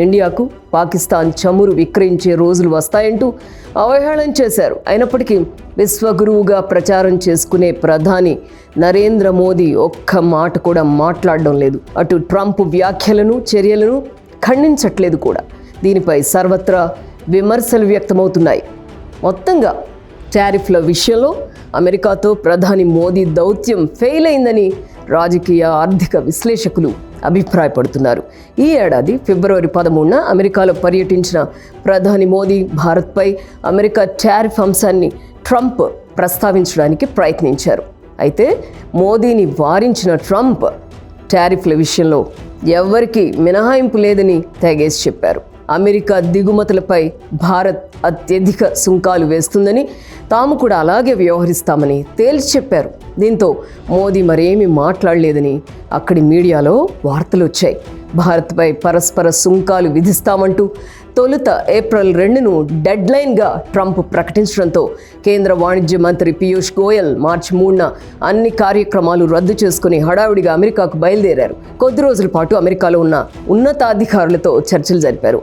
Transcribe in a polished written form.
ఇండియాకు పాకిస్తాన్ చమురు విక్రయించే రోజులు వస్తాయంటూ అవహేళన చేశారు. అయినప్పటికీ విశ్వగురువుగా ప్రచారం చేసుకునే ప్రధాని నరేంద్ర మోదీ ఒక్క మాట కూడా మాట్లాడడం లేదు. అటు ట్రంప్ వ్యాఖ్యలను చర్యలను ఖండించట్లేదు కూడా. దీనిపై సర్వత్రా విమర్శలు వ్యక్తమవుతున్నాయి. మొత్తంగా టారిఫ్ల విషయంలో అమెరికాతో ప్రధాని మోదీ దౌత్యం ఫెయిల్ అయిందని రాజకీయ ఆర్థిక విశ్లేషకులు అభిప్రాయపడుతున్నారు. ఈ ఏడాది ఫిబ్రవరి 13న అమెరికాలో పర్యటించిన ప్రధాని మోదీ భారత్పై అమెరికా టారిఫ్ అంశాన్ని ట్రంప్ ప్రస్తావించడానికి ప్రయత్నించారు. అయితే మోదీని వారించిన ట్రంప్ టారిఫ్ల విషయంలో ఎవ్వరికీ మినహాయింపు లేదని తెగేసి చెప్పారు. అమెరికా దిగుమతులపై భారత్ అత్యధిక సుంకాలు వేస్తుందని, తాము కూడా అలాగే వ్యవహరిస్తామని తేల్చి చెప్పారు. దీంతో మోదీ మరేమీ మాట్లాడలేదని అక్కడి మీడియాలో వార్తలు వచ్చాయి. భారత్పై పరస్పర సుంకాలు విధిస్తామంటూ తొలుత ఏప్రిల్ 2ను డెడ్లైన్గా ట్రంప్ ప్రకటించడంతో కేంద్ర వాణిజ్య మంత్రి పీయూష్ గోయల్ మార్చి 3న అన్ని కార్యక్రమాలు రద్దు చేసుకుని హడావుడిగా అమెరికాకు బయలుదేరారు. కొద్ది రోజుల పాటు అమెరికాలో ఉన్న ఉన్నతాధికారులతో చర్చలు జరిపారు.